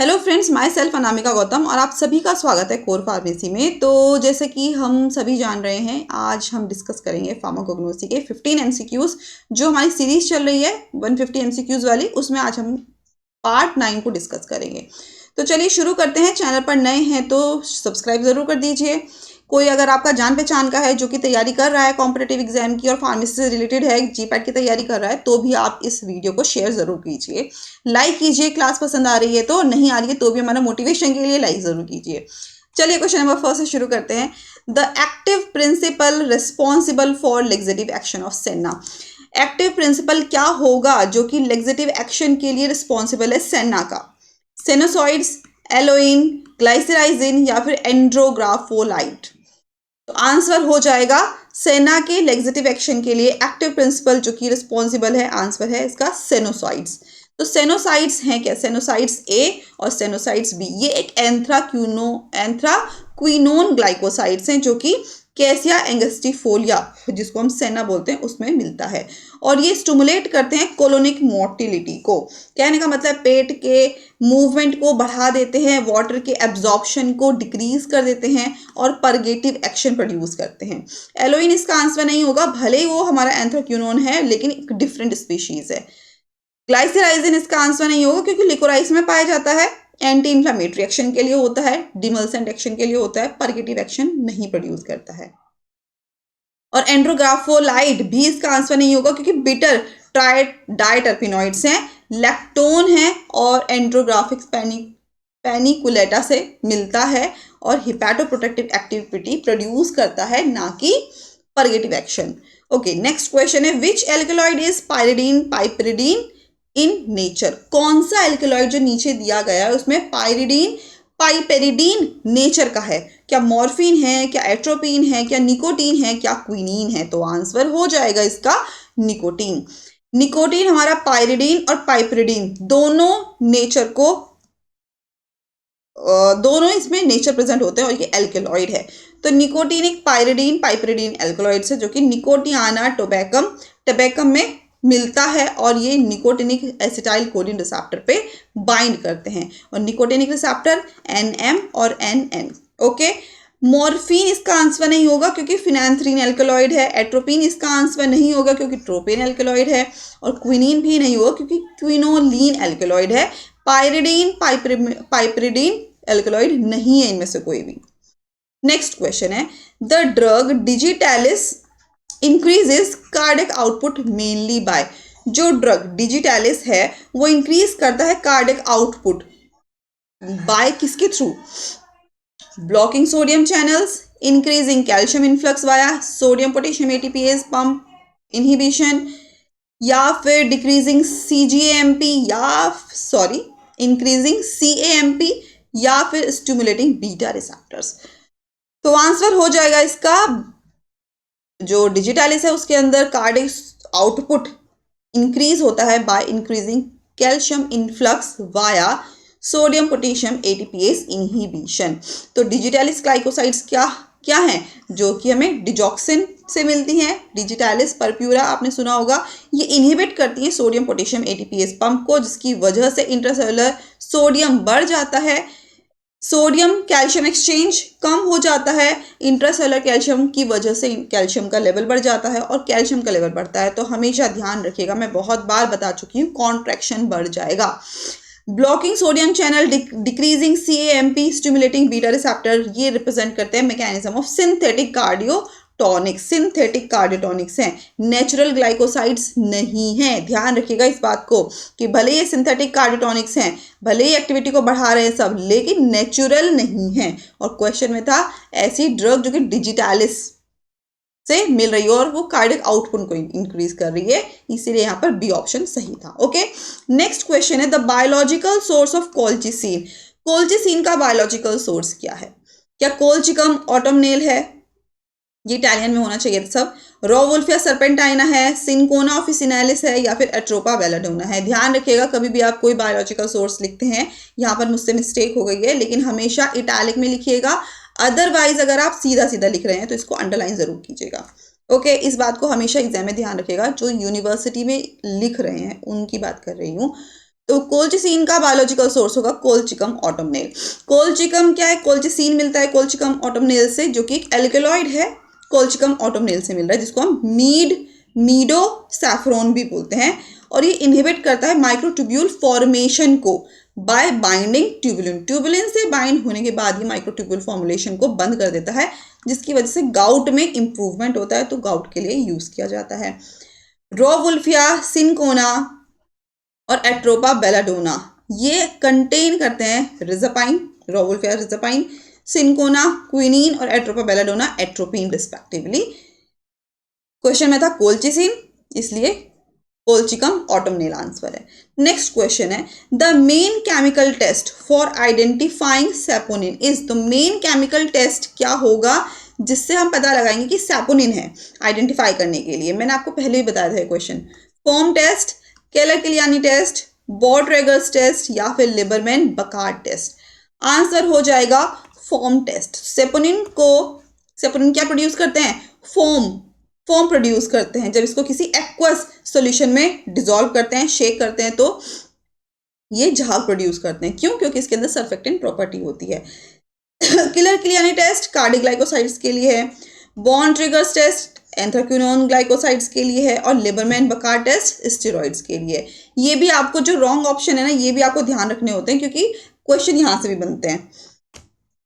Hello friends, my self Anamika Gautam और आप सभी का स्वागत है कोर फार्मेसी में। तो जैसे कि हम सभी जान रहे हैं, आज हम डिस्कस करेंगे फार्माकोग्नोसी के 15 एमसीक्यूज जो हमारी सीरीज चल रही है 150 एमसीक्यूज वाली। उसमें आज हम पार्ट 9 को डिस्कस करेंगे। तो चलिए शुरू करते हैं। चैनल पर नए हैं तो सब्सक्राइब ज़रूर कर दीजिए। कोई अगर आपका जान पहचान का है जो कि तैयारी कर रहा है कॉम्पिटिटिव एग्जाम की और फार्मेसी से रिलेटेड है, जीपैट की तैयारी कर रहा है, तो भी आप इस वीडियो को शेयर ज़रूर कीजिए, लाइक कीजिए। क्लास पसंद आ रही है तो, नहीं आ रही है तो भी हमारा मोटिवेशन के लिए लाइक ज़रूर कीजिए। चलिए क्वेश्चन नंबर 1 से शुरू करते हैं। The active principal responsible for laxative action of सेना। एक्टिव प्रिंसिपल क्या होगा जो कि लेग्जेटिव एक्शन के लिए रिस्पॉन्सिबल है सेना का? सेनोसॉइड्स, एलोइन, ग्लाइसराइजिन या फिर एंड्रोग्राफोलाइट। तो आंसर हो जाएगा सेना के लेग्जेटिव एक्शन के लिए एक्टिव प्रिंसिपल जो कि रिस्पॉन्सिबल है, आंसर है इसका सेनोसाइड्स। तो सेनोसाइड्स हैं क्या? सेनोसाइड्स ए और सेनोसाइड्स बी, ये एक एंथ्राक्विनोन ग्लाइकोसाइड्स हैं जो कि कैसिया एंगस्टिफोलिया, जिसको हम सेना बोलते हैं, उसमें मिलता है। और ये स्टिमुलेट करते हैं कोलोनिक मोटिलिटी को। कहने का मतलब पेट के मूवमेंट को बढ़ा देते हैं, वाटर के एब्जॉर्प्शन को डिक्रीज कर देते हैं और परगेटिव एक्शन प्रोड्यूस करते हैं। एलोइन इसका आंसर नहीं होगा, भले ही वो हमारा एंथ्राक्विनोन है लेकिन एक डिफरेंट स्पीशीज है। ग्लाइसराइजिन इसका आंसर नहीं होगा क्योंकि लिकोराइस में पाया जाता है, एंटी इंफ्लेमेटरी एक्शन के लिए होता है, डिमल्सेंट एक्शन के लिए होता है, परगेटिव एक्शन नहीं प्रोड्यूस करता है। और एंड्रोग्राफोलाइड भी इसका आंसर नहीं होगा क्योंकि बिटर डायटरपिनॉइड्स हैं, लैक्टोन है और एंड्रोग्राफिक पैनिकुलेटा से मिलता है और हिपैटोप्रोटेक्टिव एक्टिविटी प्रोड्यूस करता है, ना कि purgative action. Okay, next question है which alkaloid is pyridine piperidine in nature. कौन सा एल्कलॉइड जो नीचे दिया गया है उसमें पाइरिडीन पाइपेरिडीन नेचर का है? क्या मॉर्फिन है, क्या एट्रोपिन है, क्या निकोटीन है, क्या क्विनीन है? तो आंसर हो जाएगा इसका निकोटीन। निकोटीन हमारा पाइरिडीन और पाइपरिडीन दोनों नेचर को दोनों इसमें नेचर प्रेजेंट होते हैं और ये एल्कलॉइड है। तो निकोटीन एक पाइरिडीन पाइपरिडीन एल्कलॉइड है जो कि निकोटियाना टोबैकम में मिलता है और ये निकोटिनिक एसिटाइल कोलिन रिसेप्टर पे बाइंड करते हैं। और निकोटिनिक रिसेप्टर NM और NN। ओके, मॉर्फिन इसका आंसर नहीं होगा क्योंकि फिनैंथ्रीन एल्कलॉइड है। एट्रोपिन इसका आंसर नहीं होगा क्योंकि ट्रोपिन एल्कलॉइड है। और क्विनीन भी नहीं होगा क्योंकि क्विनोलीन एल्कलॉइड है। पाइरिडीन पाइपरिडीन एल्कलॉइड नहीं है इनमें से कोई भी। नेक्स्ट क्वेश्चन है the drug digitalis increases cardiac output mainly by. जो ड्रग डिजिटैलिस है वो इंक्रीज करता है कार्डियक आउटपुट बाय किसके through? Blocking sodium channels, increasing calcium influx via sodium potassium ATPase pump inhibition, या फिर डिक्रीजिंग इंक्रीजिंग CAMP या फिर स्टिमुलेटिंग बीटा रिसेप्टर्स। तो आंसर हो जाएगा इसका जो डिजिटैलिस है उसके अंदर कार्डियक आउटपुट इंक्रीज होता है by increasing calcium influx via sodium potassium ATPase inhibition. तो डिजिटैलिस ग्लाइकोसाइड्स क्या हैं जो कि हमें डिजॉक्सिन से मिलती हैं। डिजिटैलिस परप्यूरा आपने सुना होगा, ये इनहिबिट करती है सोडियम पोटेशियम ATPase पंप को, जिसकी वजह से इंट्रासेलुलर सोडियम बढ़ जाता है, सोडियम कैल्शियम एक्सचेंज कम हो जाता है, इंट्रासेलुलर कैल्शियम की वजह से कैल्शियम का लेवल बढ़ जाता है और कैल्शियम का लेवल बढ़ता है तो हमेशा ध्यान रखिएगा, मैं बहुत बार बता चुकी हूँ, कॉन्ट्रैक्शन बढ़ जाएगा। Blocking sodium channel, decreasing CAMP, stimulating beta receptor, ये रिप्रेजेंट करते हैं मैकेनिज्म ऑफ सिंथेटिक कार्डियोटॉनिक्स हैं, नेचुरल ग्लाइकोसाइड्स नहीं हैं। ध्यान रखिएगा इस बात को कि भले ये सिंथेटिक कार्डियोटॉनिक्स हैं, भले ही एक्टिविटी को बढ़ा रहे हैं सब, लेकिन नेचुरल नहीं हैं। और क्वेश्चन में था ऐसी ड्रग जो कि डिजिटैलिस से मिल रही है और वो कार्डियक आउटपुट को इंक्रीज कर रही है, इसीलिए यहाँ पर बी ऑप्शन सही था। ओके, नेक्स्ट क्वेश्चन है the biological source of colchicine. Colchicine का बायोलॉजिकल सोर्स क्या है? क्या कोल्चिकम ऑटोमनेल है, ये इटालियन में होना चाहिए सब, रोवुल्फिया सर्पेंटाइना है, सिनकोना ऑफिसिनालिस है या फिर एट्रोपा बेलाडोना है। ध्यान रखिएगा कभी भी आप कोई बायोलॉजिकल सोर्स लिखते हैं, यहाँ पर मुझसे मिस्टेक हो गई है, लेकिन हमेशा इटैलिक में लिखिएगा, अदरवाइज अगर आप सीधा सीधा लिख रहे हैं तो इसको अंडरलाइन जरूर कीजिएगा। ओके, इस बात को हमेशा एग्जाम में ध्यान रखिएगा, जो यूनिवर्सिटी में लिख रहे हैं उनकी बात कर रही हूँ। तो कोल्चिसिन का बायोलॉजिकल सोर्स होगा कोल्चिकम ऑटोमनेल। कोल्चिकम क्या है? कोल्चिसिन मिलता है कोल्चिकम ऑटोमनेल से, जो कि एक एल्केलॉइड है, कोल्चिकम ऑटोमनेल से मिल रहा है, जिसको हम मीडो सैफरोन भी बोलते हैं। और ये इनहिबिट करता है माइक्रोट्यूब्यूल फॉर्मेशन को बाय बाइंडिंग ट्यूबुलिन। ट्यूबुलिन से बाइंड होने के बाद ही माइक्रोट्यूब्यूल फॉर्मुलेशन को बंद कर देता है, जिसकी वजह से गाउट में इंप्रूवमेंट होता है, तो गाउट के लिए यूज किया जाता है। रोवुल्फिया, सिनकोना और एट्रोपा बेलाडोना ये कंटेन करते हैं reserpine, rauwolfia reserpine, cinchona quinine और atropa belladonna atropine respectively. Question में था कोल्चिसिन, इसलिए कोल्चिकम ऑटोमनेल आंसर है। नेक्स्ट क्वेश्चन है the main chemical test for identifying saponin is. तो मेन केमिकल टेस्ट क्या होगा जिससे हम पता लगाएंगे कि सैपोनिन है, आइडेंटिफाई करने के लिए? मैंने आपको पहले ही बताया था question. Foam test, Keller Killiani test, Borntrager's test या फिर लिबरमैन बकार्ड टेस्ट। आंसर हो जाएगा फॉर्म टेस्ट। सैपोनिन क्या प्रोड्यूस करते हैं? फॉर्म प्रोड्यूस करते हैं। जब इसको किसी एक्वस सॉल्यूशन में डिसॉल्व करते हैं, शेक करते हैं, तो ये झाग प्रोड्यूस करते हैं। क्यों? क्योंकि इसके अंदर सर्फेक्टेंट प्रॉपर्टी होती है। किलर-किलियानी टेस्ट कार्डियोग्लाइकोसाइड्स के लिए है, Borntrager's test anthraquinone glycosides के लिए है और लिबरमैन बकार्ड टेस्ट स्टेरॉइड्स के लिए। ये भी आपको जो रॉन्ग ऑप्शन है ना, ये भी आपको ध्यान रखने होते हैं, क्योंकि क्वेश्चन यहां से भी बनते हैं।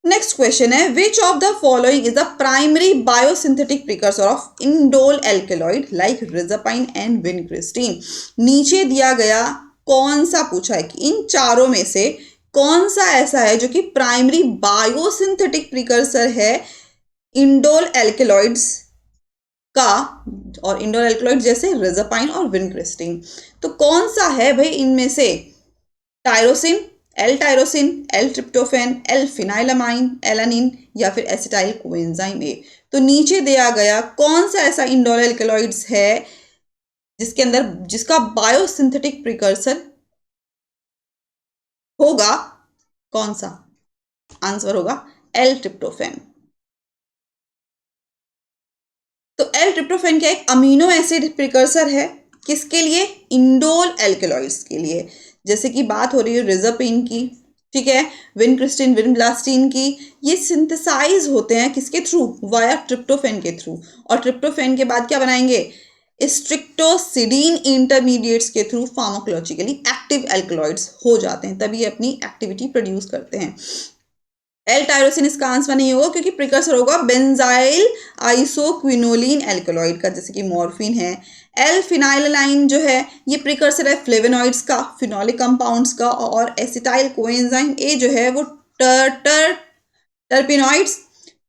नेक्स्ट क्वेश्चन है which of the following is the primary biosynthetic precursor of indole alkaloid like reserpine and vincristine. नीचे दिया गया कौन सा पूछा है कि इन चारों में से कौन सा ऐसा है जो कि प्राइमरी बायोसिंथेटिक प्रिकर्सर है इंडोल एल्केलॉइड्स का, और इंडोल एल्केलॉइड जैसे रिजापाइन और विनक्रिस्टीन। तो कौन सा है भाई इनमें से? Tyrosine, L tyrosine, L tryptophan, L phenylalanine, alanine या फिर एसिटाइल कोएंजाइम ए। तो नीचे दिया गया कौन सा ऐसा इंडोल एल्केलॉइड्स है जिसका बायोसिंथेटिक प्रिकर्सर होगा? कौन सा? आंसर होगा एल ट्रिप्टोफैन। तो एल ट्रिप्टोफैन क्या एक अमीनो एसिड प्रिकर्सर है, किसके लिए? इंडोल एल्केलॉइड्स के लिए। जैसे कि बात हो रही है रिजापिन की, ठीक है, विनक्रिस्टीन, विनब्लास्टीन की, ये सिंथेसाइज होते हैं किसके थ्रू? वाया ट्रिप्टोफैन के थ्रू। और ट्रिप्टोफैन के बाद क्या बनाएंगे? स्ट्रिक्टोसिडीन इंटरमीडिएट्स के थ्रू फार्माकोलॉजिकली एक्टिव एल्केलॉइड्स हो जाते हैं, तभी अपनी एक्टिविटी प्रोड्यूस करते हैं। एल टायरोसिन इसका आंसर नहीं होगा, क्योंकि प्रिकर्सर होगा बेंजाइल आइसोक्विनोलिन एल्केलॉइड का, जैसे कि मॉर्फिन है। एल फिनाइलाइन जो है ये प्रिकर्सर है फ्लेवोनॉइड्स का, फिनोलिक कंपाउंड्स का। और एसिटाइल कोएंजाइम ए जो है वो टर्पिनॉइड्स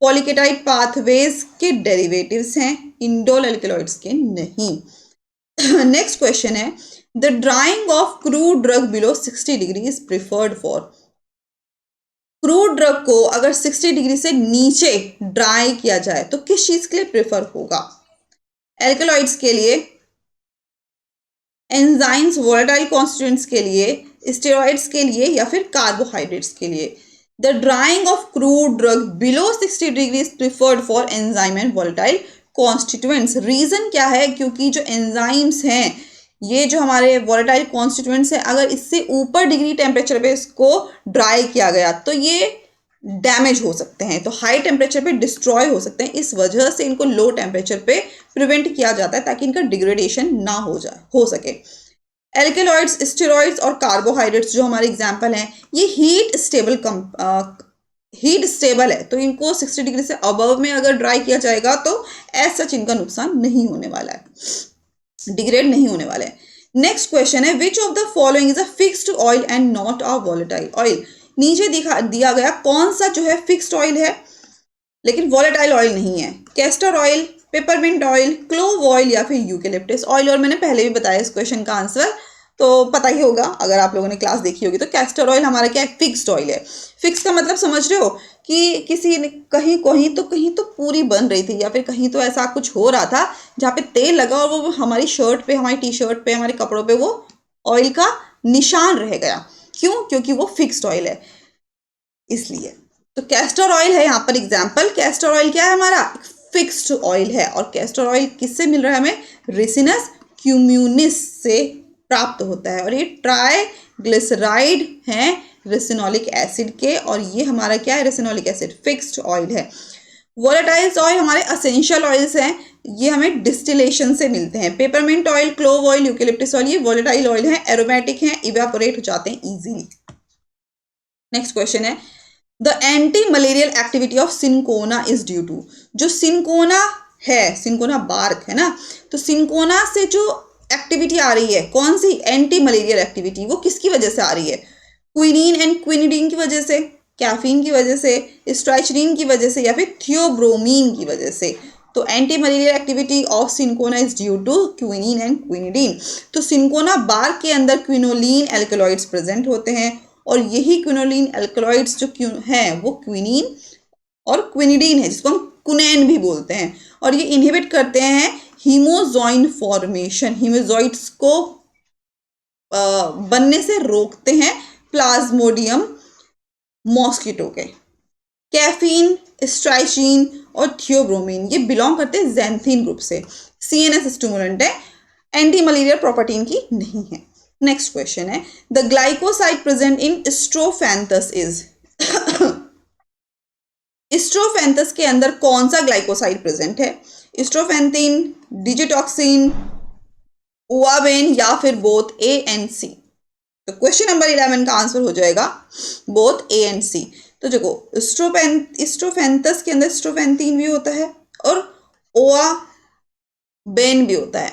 पॉलीकेटाइड पाथवेज के डेरिवेटिव्स हैं, इंडोल एल्केलॉइड्स के नहीं। नेक्स्ट क्वेश्चन है the drying of crude drug below 60 degree is preferred for. Crude drug को अगर 60 डिग्री से नीचे ड्राई किया जाए तो किस चीज के लिए प्रेफर होगा? एल्केलॉइड्स के लिए, एंजाइम्स वोलेटाइल कॉन्स्टिट्यूएंट्स के लिए, स्टेरॉइड्स के लिए या फिर कार्बोहाइड्रेट्स के लिए? The drying of crude drug below 60 degree is preferred for enzyme and volatile constituents. Reason क्या है? क्योंकि जो एंजाइम्स हैं, ये जो हमारे वोलेटाइल कॉन्स्टिट्यूएंट्स हैं, अगर इससे ऊपर डिग्री टेम्परेचर पे इसको ड्राई किया गया तो ये डैमेज हो सकते हैं, तो हाई टेम्परेचर पे डिस्ट्रॉय हो सकते हैं। इस वजह से इनको लो टेम्परेचर पे प्रिवेंट किया जाता है ताकि इनका डिग्रेडेशन ना हो सके। एल्केलॉइड्स, स्टेरॉइड्स और कार्बोहाइड्रेट्स जो हमारे एग्जाम्पल हैं, ये हीट स्टेबल है, तो इनको 60 डिग्री से अबव में अगर ड्राई किया जाएगा तो एज सच इनका नुकसान नहीं होने वाला है, डिग्रेड नहीं होने वाले। नेक्स्ट क्वेश्चन है which of the following is a fixed oil and not a volatile oil. नीचे दिया गया कौन सा जो है फिक्स्ड ऑयल है लेकिन वॉलेटाइल ऑयल नहीं है? Castor oil, peppermint oil, clove oil या फिर यूकेलिप्टस ऑयल। और मैंने पहले भी बताया इस क्वेश्चन का आंसर, तो पता ही होगा अगर आप लोगों ने क्लास देखी होगी। तो कैस्टर ऑयल हमारा क्या है? फिक्स्ड ऑयल है। फिक्स का मतलब समझ रहे हो कि किसी ने कहीं तो पूरी बन रही थी, या फिर कहीं तो ऐसा कुछ हो रहा था जहाँ पे तेल लगा और वो हमारी शर्ट पे, हमारी टी शर्ट पे, हमारे कपड़ों पे वो ऑयल का निशान रह गया। क्यों? क्योंकि वो फिक्स्ड ऑयल है, इसलिए। तो कैस्टर ऑयल है यहाँ पर एग्जाम्पल। कैस्टर ऑयल क्या है? हमारा फिक्स्ड ऑयल है। और कैस्टर ऑयल किससे मिल रहा है हमें? रिसिनस क्यूम्यूनिस से प्राप्त होता है। और ये ट्राई ग्लिसराइड हैं रेसिनोलिक एसिड के, और ये हमारा क्या है, रेसिनोलिक एसिड फिक्स्ड ऑयल है। वोलेटाइल्स ऑयल हमारे असेंशियल ऑयल्स हैं, ये हमें डिस्टिलेशन से मिलते हैं। Peppermint oil, clove oil, eucalyptus oil, ये वोलेटाइल ऑयल हैं, एरोमेटिक हैं, इवेपोरेट हो जाते हैं इजीली। नेक्स्ट क्वेश्चन है the anti malarial activity of cinchona is due to. जो सिंकोना है, सिंकोना बार्क है ना, तो सिंकोना से जो एक्टिविटी आ रही है, कौन सी एंटी मलेरियल एक्टिविटी, वो किसकी वजह से आ रही है? क्विनीन एंड क्विनिडीन की वजह से, कैफीन की वजह से, स्ट्राइचनिन की वजह से, या फिर थियोब्रोमीन की वजह से। तो anti malarial activity of cinchona is due to quinine and quinidine. तो सिंकोना बार्क के अंदर क्विनोलिन एल्कलॉइड्स प्रेजेंट होते हैं, और यही क्विनोलिन एल्कलॉइड्स जो हैं वो क्विनीन और क्विनिडीन है, जिसको हम कुनैन भी बोलते हैं, और ये इनहिबिट करते हैं हीमोजॉइन फॉर्मेशन, हीमोजॉइट्स को बनने से रोकते हैं प्लाज्मोडियम मॉस्किटो के। कैफीन, स्ट्राइचिन और थियोब्रोमीन ये बिलोंग करते हैं ज़ैंथीन ग्रुप से। सीएनएस स्टिमुलेंट है, एंटी मलेरियल प्रॉपर्टी इनकी नहीं है। नेक्स्ट क्वेश्चन है the glycoside present in strophanthus is. Strophanthus के अंदर कौन सा ग्लाइकोसाइड प्रेजेंट है? स्ट्रोफैंथिन, डिजिटॉक्सिन, ओआबेन, या फिर बोथ ए एंड सी। तो क्वेश्चन नंबर 11 का आंसर हो जाएगा बोथ ए एंड सी। तो देखो स्ट्रोफैंथस के अंदर स्ट्रोफैंथिन भी होता है और ओआबेन भी होता है।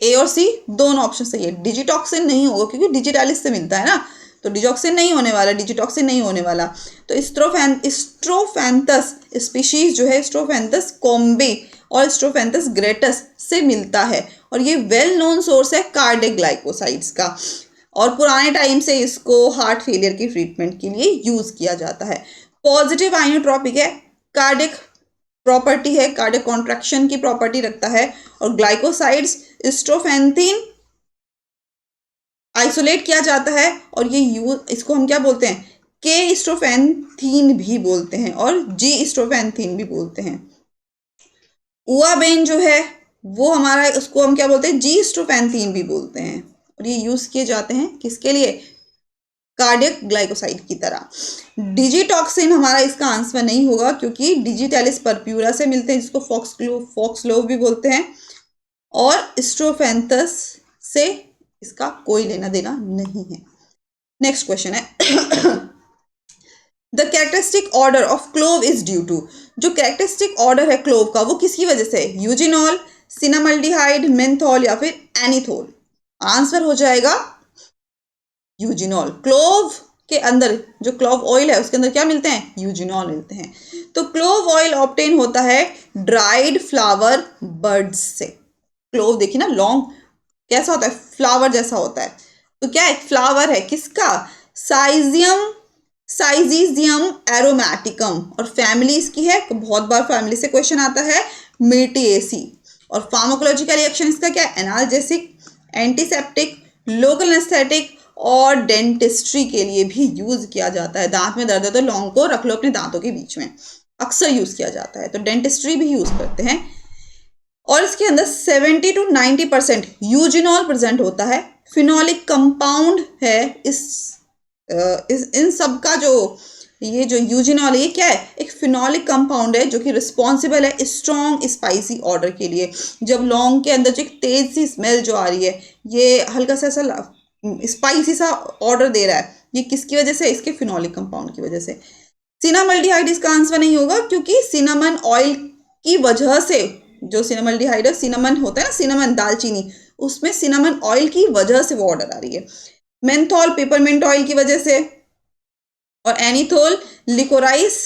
ए और सी दोनों ऑप्शन सही है। डिजिटॉक्सिन नहीं होगा क्योंकि डिजिटालिस से मिलता है ना, तो डिजॉक्सिन नहीं होने वाला, डिजिटॉक्सिन नहीं होने वाला। तो स्ट्रोफैंथस स्पीशीज जो है स्ट्रोफैंथस कॉम्बे और स्ट्रोफैंथस ग्रेटस से मिलता है, और ये वेल नोन सोर्स है कार्डिक ग्लाइकोसाइड्स का, और पुराने टाइम से इसको हार्ट फेलियर की ट्रीटमेंट के लिए यूज किया जाता है। पॉजिटिव आइनोट्रॉपिक है, कार्डिक प्रॉपर्टी है, कार्डिक कॉन्ट्रैक्शन की प्रॉपर्टी रखता है, और ग्लाइकोसाइड्स स्ट्रोफैंथिन आइसोलेट किया जाता है, और ये इसको हम क्या बोलते हैं, के स्ट्रोफैंथिन भी बोलते हैं और जी स्ट्रोफैंथिन भी बोलते हैं। ओआबेन जो है वो हमारा, उसको हम क्या बोलते हैं, जी स्ट्रोफैंथिन भी बोलते हैं, और ये यूज किए जाते हैं किसके लिए, कार्डियक ग्लाइकोसाइड की तरह। डिजिटॉक्सिन हमारा इसका आंसर नहीं होगा क्योंकि डिजिटैलिस परप्यूरा से मिलते हैं, जिसको फॉक्सग्लोव भी बोलते हैं, और स्ट्रोफैंथस से इसका कोई लेना देना नहीं है। नेक्स्ट क्वेश्चन है the characteristic odour of clove is due to. जो कैरेक्टरिस्टिक ऑर्डर है क्लोव का वो किसकी वजह से? यूजिनॉल, सिनामल्डिहाइड, मेंथॉल, या फिर एनीथोल। आंसर हो जाएगा यूजिनॉल। क्लोव के अंदर जो क्लोव ऑयल है उसके अंदर क्या मिलते हैं? यूजिनॉल मिलते हैं। तो क्लोव ऑयल ऑब्टेन होता है ड्राइड फ्लावर बर्ड्स से। क्लोव देखिए ना, लॉन्ग कैसा होता है, फ्लावर जैसा होता है, तो क्या है, फ्लावर है किसका? साइजीजियम एरोमेटिकम, और फैमिली इसकी है, बहुत बार फैमिली से क्वेश्चन आता है, मिर्टिएसी। और फार्माकोलॉजिकल रिएक्शन इसका क्या है? एनाल्जेसिक, एंटीसेप्टिक, लोकल एनेस्थेटिक, और डेंटिस्ट्री के लिए भी यूज किया जाता है। दांत में दर्द है तो लौंग को रख लो अपने दांतों के बीच में, अक्सर यूज किया जाता है, तो डेंटिस्ट्री भी यूज करते हैं। और इसके अंदर 70 to 90% यूजिनॉल प्रेजेंट होता है। फिनोलिक कंपाउंड है इन सब का, जो ये जो यूजिनॉल है ये क्या है? एक फिनोलिक कंपाउंड है जो कि रिस्पॉन्सिबल है स्ट्रॉन्ग स्पाइसी ऑर्डर के लिए। जब लौंग के अंदर जो एक तेज सी स्मेल जो आ रही है, ये हल्का सा ऐसा स्पाइसी सा ऑर्डर दे रहा है, ये किसकी वजह से? इसके फिनोलिक कंपाउंड की वजह से। सिनामल्डिहाइड इसका आंसर नहीं होगा क्योंकि सिनामन ऑयल की वजह से, जो सिनामल्डिहाइड है, सिनामन होता है ना, सिनामन दालचीनी, उसमें सिनामन ऑयल की वजह से वो ऑर्डर आ रही है। मेंथॉल पेपरमिंट ऑयल की वजह से, और एनीथोल लिकोराइस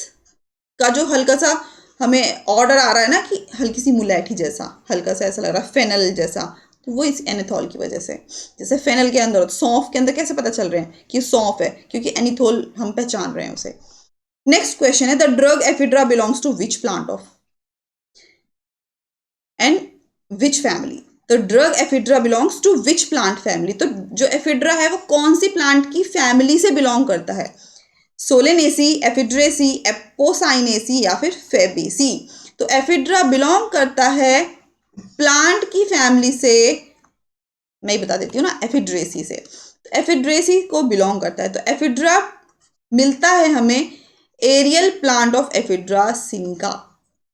का जो हल्का सा हमें ऑर्डर आ रहा है ना कि हल्की सी मुलैठी जैसा, हल्का सा ऐसा लग रहा है फेनल जैसा, तो वो इस एनीथोल की वजह से। जैसे फेनल के अंदर, सौंफ के अंदर कैसे पता चल रहे हैं कि सौंफ है? क्योंकि एनीथोल हम पहचान रहे हैं उसे। नेक्स्ट क्वेश्चन है the drug ephedra belongs to which plant of and which family. तो drug ephedra belongs to which plant family. तो जो एफिड्रा है वो कौन सी प्लांट की फैमिली से बिलोंग करता है? सोलेनेसी, एफिड्रेसी, एपोसाइनेसी, या फिर फेबेसी। तो एफिड्रा बिलोंग करता है प्लांट की फैमिली से, मैं बता देती हूँ ना, एफिड्रेसी से। एफिड्रेसी को बिलोंग करता है। तो एफिड्रा मिलता है हमें एरियल प्लांट ऑफ एफिड्रा सिनिका,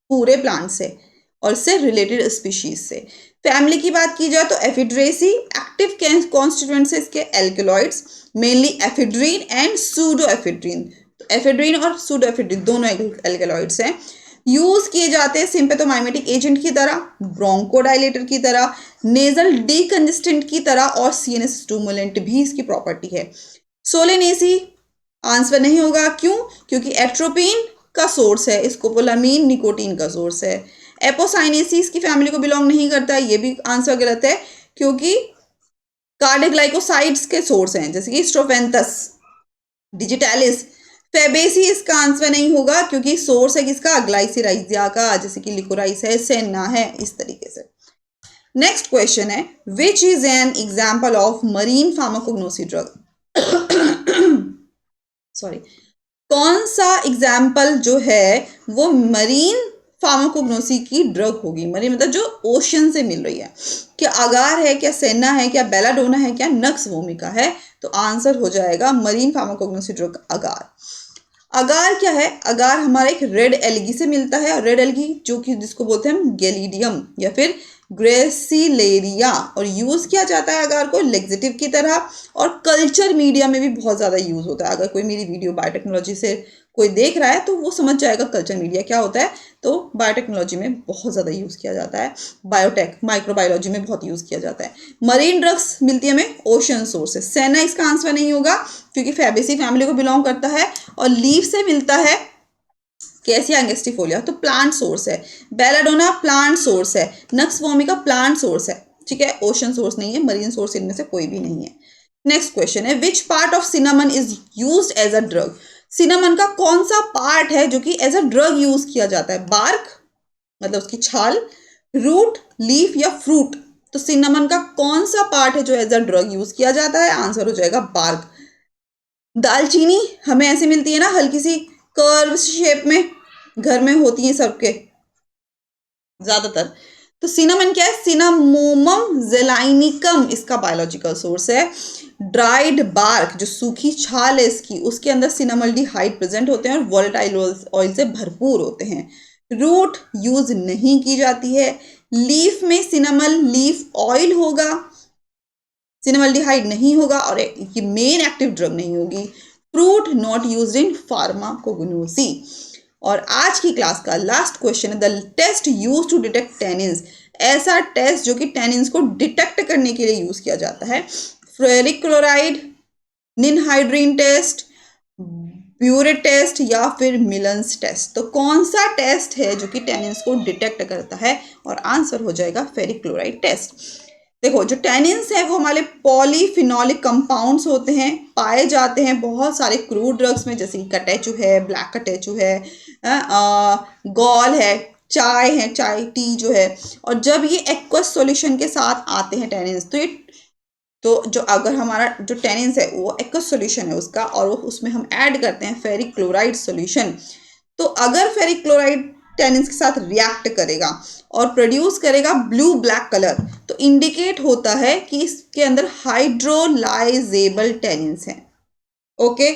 पूरे प्लांट से और इससे रिलेटेड स्पीशीज से। फैमिली की बात की जाए तो एफिड्रेसी एक्टिव कॉन्स्टिट्यूएंट्स है इसके एल्केलॉइड्स, मेनली एफिड्रीन एंड सूडोएफिड्रीन। तो एफिड्रीन और सूडोएफिड्रीन दोनों एल्केलॉइड्स हैं। यूज किए जाते हैं सिम्पैथोमाइमेटिक एजेंट की तरह, ब्रोंकोडाइलेटर की तरह, नेजल डीकंजेस्टेंट की तरह और सीएनएस स्टिमुलेंट भी इसकी प्रॉपर्टी है। सोलेनेसी आंसर नहीं होगा, क्यों? क्योंकि एट्रोपिन का सोर्स है, स्कोपोलामीन निकोटीन का सोर्स है। एपोसाइनेसिस की फैमिली को बिलोंग नहीं करता है, ये भी आंसर गलत है, क्योंकि कार्डियोग्लाइकोसाइड्स के सोर्स हैं जैसे कि स्ट्रोफेंथस, डिजिटैलिस। फेबेसी इसका आंसर नहीं होगा क्योंकि सोर्स है किसका? ग्लाइसिराइजिया का, जैसे कि लिकोराइस है, सेना है, इस तरीके से। नेक्स्ट क्वेश्चन है, which is an example of marine pharmacognosy drug? Sorry, कौन सा एग्जाम्पल जो है वो मरीन फार्माकोग्नोसी की ड्रग होगी? मरीन मतलब जो ओशन से मिल रही है। क्या अगार है, क्या सेना है, क्या बेलाडोना है, क्या नक्स वोमिका है? तो आंसर हो जाएगा मरीन फार्माकोग्नोसी ड्रग अगार। अगार क्या है? अगार हमारा एक रेड एल्गी से मिलता है, और रेड एल्गी जो कि जिसको बोलते हैं हम गैलिडियम या फिर ग्रेसिलेरिया, और यूज किया जाता है अगार को लेक्सेटिव की तरह, और कल्चर मीडिया में भी बहुत ज़्यादा यूज होता है। अगर कोई मेरी वीडियो बायोटेक्नोलॉजी से कोई देख रहा है तो वो समझ जाएगा कल्चर मीडिया क्या होता है। तो बायोटेक्नोलॉजी में बहुत ज़्यादा यूज़ किया जाता है, बायोटेक माइक्रोबायोलॉजी में बहुत यूज़ किया जाता है। मरीन ड्रग्स मिलती है हमें ओशन सोर्स से। सेना इसका आंसर नहीं होगा क्योंकि फैबेसी फैमिली को बिलोंग करता है, और लीफ से मिलता है कैसिया एंगस्टिफोलिया, तो प्लांट सोर्स है। बेलाडोना प्लांट सोर्स है, नक्स वोमिका प्लांट सोर्स है, ठीक है, ओशन सोर्स नहीं है, मरीन सोर्स इनमें से कोई भी नहीं है। नेक्स्ट क्वेश्चन है, which part of cinnamon is used as a drug? Cinnamon का कौन सा पार्ट है जो कि एज अ ड्रग यूज किया जाता है? बार्क मतलब उसकी छाल, रूट, लीफ या फ्रूट? तो सिनामन का कौन सा पार्ट है जो एज अ ड्रग यूज किया जाता है? आंसर हो जाएगा बार्क। दालचीनी हमें ऐसे मिलती है ना, हल्की सी कर्व शेप में, घर में होती है सबके ज्यादातर। तो सिनामन क्या है? सिनामोमम जेलाइनिकम इसका बायोलॉजिकल सोर्स है। ड्राइड बार्क जो सूखी छाल है इसकी, उसके अंदर सिनामल्डिहाइड प्रेजेंट होते हैं और वोलेटाइल ऑयल से भरपूर होते हैं। रूट यूज नहीं की जाती है। लीफ में सिनामल लीफ ऑयल होगा, सिनामल्डिहाइड नहीं होगा, और ये मेन एक्टिव ड्रग नहीं होगी। Fruit not used in pharmacognosy. और आज की क्लास का लास्ट क्वेश्चन है, the test use to detect tannins. ऐसा टेस्ट जो कि टेनिन्स को डिटेक्ट करने के लिए यूज किया जाता है। Ferric chloride, ninhydrin test, biuret test या फिर मिलन्स टेस्ट? तो कौन सा टेस्ट है जो कि टेनिन्स को डिटेक्ट करता है? और आंसर हो जाएगा फेरिक क्लोराइड टेस्ट। देखो, जो टेनिन्स है वो हमारे पॉलीफिनोलिक कंपाउंड्स होते हैं, पाए जाते हैं बहुत सारे क्रूड ड्रग्स में, जैसे कि कटेचू है, ब्लैक कटेचू है, गॉल है, चाय है, चाय टी जो है। और जब ये एक्वस सॉल्यूशन के साथ आते हैं टेनिन्स, तो जो अगर हमारा जो टेनिन्स है वो एक्वस सॉल्यूशन है उसका, और उसमें हम ऐड करते हैं फेरिक क्लोराइड सॉल्यूशन, तो अगर फेरिक क्लोराइड टेनिन्स के साथ रिएक्ट करेगा और प्रोड्यूस करेगा ब्लू ब्लैक कलर, तो इंडिकेट होता है कि इसके अंदर हाइड्रोलाइजेबल टेनिन्स हैं। ओके,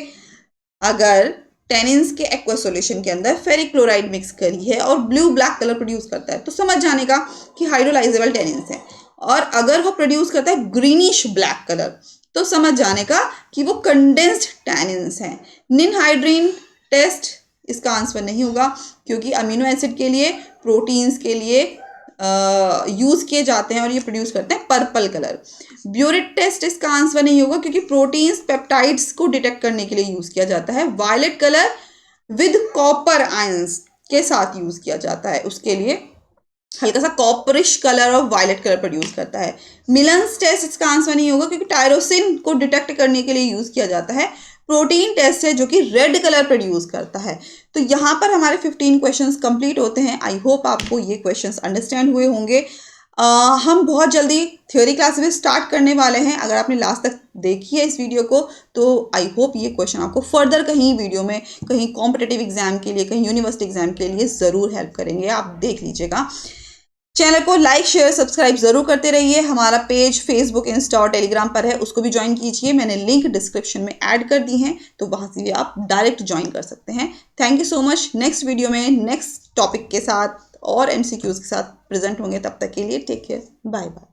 अगर टेनिन्स के एक्वस सॉल्यूशन के अंदर फेरिक क्लोराइड मिक्स करी है और ब्लू ब्लैक कलर प्रोड्यूस करता है, तो समझ जाने का कि हाइड्रोलाइजेबल टेनिन्स है। और अगर वो प्रोड्यूस करता है ग्रीनिश ब्लैक कलर, तो समझ जाने का कि वो कंडेंस्ड टेनिन्स हैं। निनहाइड्रीन टेस्ट इसका आंसर नहीं होगा क्योंकि अमीनो एसिड के लिए, प्रोटीन्स के लिए यूज किए जाते हैं और ये प्रोड्यूस करते हैं पर्पल कलर। ब्यूरेट टेस्ट इसका आंसर नहीं होगा क्योंकि प्रोटीन्स पेप्टाइड्स को डिटेक्ट करने के लिए यूज किया जाता है। Violet colour with copper ions के साथ यूज किया जाता है, उसके लिए हल्का सा कॉपरिश कलर और वायलेट कलर प्रोड्यूस करता है। मिलन्स टेस्ट इसका आंसर नहीं होगा क्योंकि टायरोसिन को डिटेक्ट करने के लिए यूज किया जाता है। प्रोटीन टेस्ट है जो कि रेड कलर प्रोड्यूस करता है। तो यहाँ पर हमारे 15 क्वेश्चंस कंप्लीट होते हैं। आई होप आपको ये क्वेश्चंस अंडरस्टैंड हुए होंगे। हम बहुत जल्दी थ्योरी क्लासेस स्टार्ट करने वाले हैं। अगर आपने लास्ट तक देखी है इस वीडियो को तो आई होप ये क्वेश्चन आपको फर्दर कहीं वीडियो में, कहीं कॉम्पिटिटिव एग्जाम के लिए, कहीं यूनिवर्सिटी एग्जाम के लिए ज़रूर हेल्प करेंगे। आप देख लीजिएगा। चैनल को लाइक शेयर सब्सक्राइब जरूर करते रहिए। हमारा पेज फेसबुक इंस्टा और टेलीग्राम पर है, उसको भी ज्वाइन कीजिए। मैंने लिंक डिस्क्रिप्शन में ऐड कर दी हैं, तो वहां से भी आप डायरेक्ट ज्वाइन कर सकते हैं। Thank you so much. Next video में नेक्स्ट टॉपिक के साथ और MCQs के साथ प्रेजेंट होंगे। तब तक के लिए टेक केयर, बाय बाय।